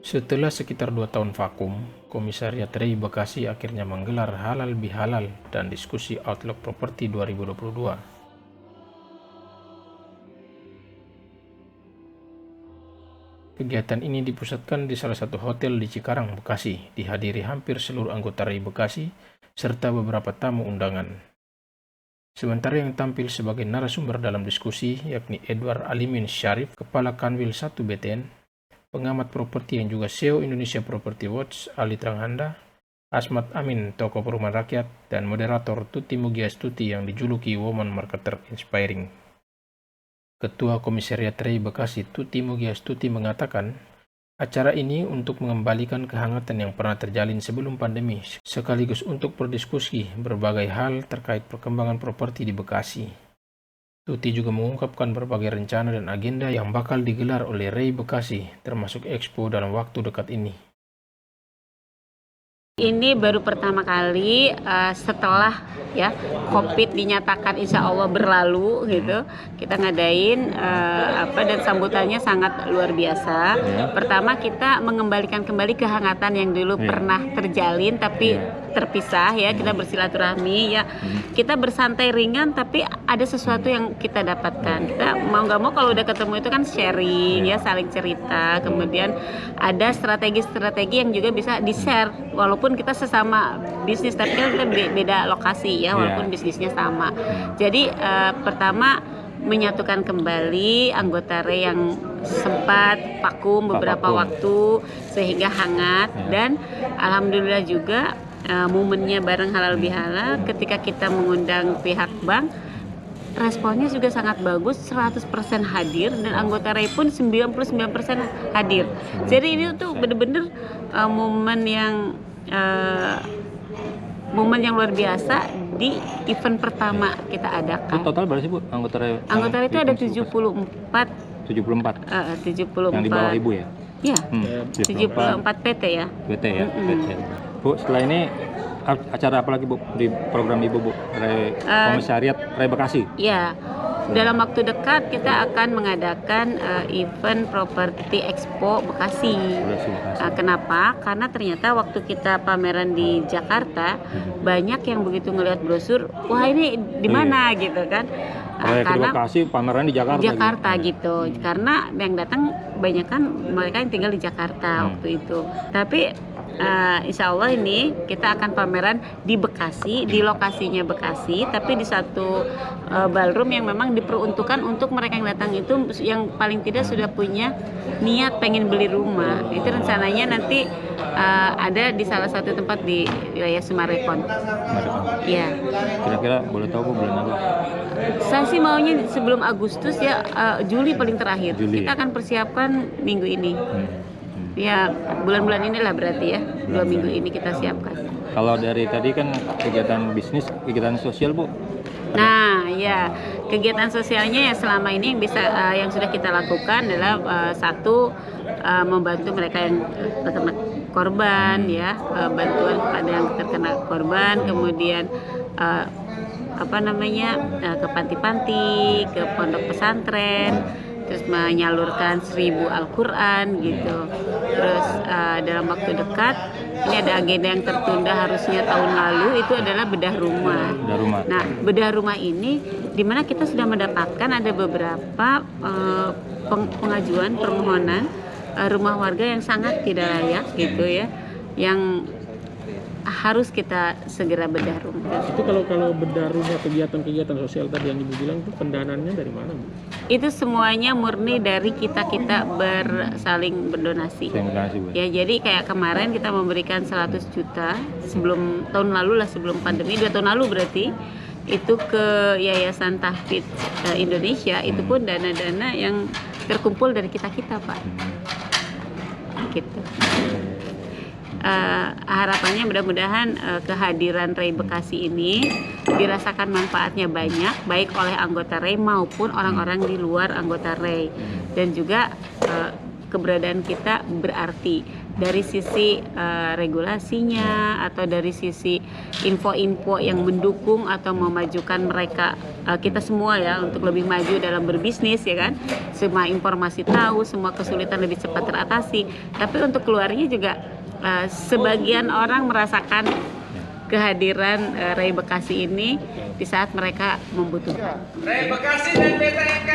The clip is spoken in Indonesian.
Setelah sekitar 2 tahun vakum, Komisariat Rei Bekasi akhirnya menggelar Halal Bihalal dan diskusi Outlook Properti 2022. Kegiatan ini dipusatkan di salah satu hotel di Cikarang, Bekasi, dihadiri hampir seluruh anggota Rei Bekasi, serta beberapa tamu undangan. Sementara yang tampil sebagai narasumber dalam diskusi yakni Edward Alimin Syarif, Kepala Kanwil 1 BTN, pengamat properti yang juga CEO Indonesia Property Watch Ali Tranghanda, Asmat Amin, tokoh perumahan rakyat, dan moderator Tuti Mugiastuti yang dijuluki Woman Marketer Inspiring. Ketua Komisariat Rei Bekasi Tuti Mugiastuti mengatakan, acara ini untuk mengembalikan kehangatan yang pernah terjalin sebelum pandemi, sekaligus untuk berdiskusi berbagai hal terkait perkembangan properti di Bekasi. Tuti juga mengungkapkan berbagai rencana dan agenda yang bakal digelar oleh Rei Bekasi, termasuk Expo dalam waktu dekat ini. Ini baru pertama kali setelah ya COVID dinyatakan insya Allah berlalu gitu, kita ngadain dan sambutannya sangat luar biasa. Pertama kita mengembalikan kembali kehangatan yang dulu pernah terjalin tapi terpisah ya, kita bersilaturahmi ya, kita bersantai ringan tapi ada sesuatu yang kita dapatkan. Kita mau nggak mau kalau udah ketemu itu kan sharing ya, saling cerita, kemudian ada strategi-strategi yang juga bisa di-share walaupun kita sesama bisnis tapi kan kita beda lokasi ya, walaupun bisnisnya sama. Jadi pertama menyatukan kembali anggota Rei yang sempat vakum beberapa waktu sehingga hangat, dan alhamdulillah juga momennya bareng Halal Bihalal ketika kita mengundang pihak bank, responnya juga sangat bagus, 100% hadir, dan anggota Rei pun 99% hadir. Jadi ini tuh bener-bener momen yang luar biasa di event pertama kita adakan. Total berapa sih Bu anggota Rei? Anggota Rei itu ada 74. 74. Yang di bawah Ibu ya? Iya. 74 PT ya. PT ya. PT. Bu, setelah ini acara apa lagi Bu di program Ibu Bu? Komisariat Rei Bekasi? Iya. Dalam waktu dekat kita akan mengadakan event Properti Expo Bekasi. Kenapa? Karena ternyata waktu kita pameran di Jakarta banyak yang begitu ngelihat brosur, wah ini di mana gitu kan? Karena Bekasi pameran di Jakarta. Gitu. Karena yang datang banyak kan mereka yang tinggal di Jakarta waktu itu. Tapi insya Allah ini kita akan pameran di Bekasi, di lokasinya Bekasi, tapi di satu ballroom yang memang diperuntukkan untuk mereka yang datang itu yang paling tidak sudah punya niat pengen beli rumah. Itu rencananya nanti ada di salah satu tempat di wilayah Sumarekon. Iya. Kira-kira boleh tahu Bu bulan apa? Saya sih maunya sebelum Agustus ya, Juli paling terakhir. Juli, kita akan persiapkan minggu ini. Ya bulan-bulan inilah berarti ya, 2 minggu ini kita siapkan. Kalau dari tadi kan kegiatan bisnis, kegiatan sosial Bu? Nah ya, kegiatan sosialnya ya selama ini yang sudah kita lakukan adalah satu, membantu mereka yang terkena korban ya, bantuan kepada yang terkena korban, kemudian ke panti-panti, ke pondok pesantren, terus menyalurkan 1000 Al-Quran gitu. Terus dalam waktu dekat ini ada agenda yang tertunda harusnya tahun lalu, itu adalah bedah rumah. Nah, bedah rumah ini dimana kita sudah mendapatkan ada beberapa pengajuan permohonan rumah warga yang sangat tidak layak gitu ya, yang harus kita segera bedah rumah. Itu kalau bedah rumah, kegiatan-kegiatan sosial tadi yang Ibu bilang itu pendanaannya dari mana Bu? Itu semuanya murni dari kita saling berdonasi. Ya, jadi kayak kemarin kita memberikan 100 juta sebelum tahun lalu lah, sebelum pandemi, 2 tahun lalu berarti, itu ke Yayasan Tahfidz Indonesia. Itu pun dana-dana yang terkumpul dari kita Pak. Gitu. Harapannya mudah-mudahan kehadiran Rei Bekasi ini dirasakan manfaatnya banyak, baik oleh anggota Rei maupun orang-orang di luar anggota Rei, dan juga keberadaan kita berarti. dari sisi regulasinya atau dari sisi info-info yang mendukung atau memajukan mereka, kita semua ya, untuk lebih maju dalam berbisnis ya kan. Semua informasi tahu, semua kesulitan lebih cepat teratasi. Tapi untuk keluarnya juga sebagian orang merasakan kehadiran Ray Bekasi ini di saat mereka membutuhkan. Ray Bekasi dan BTNK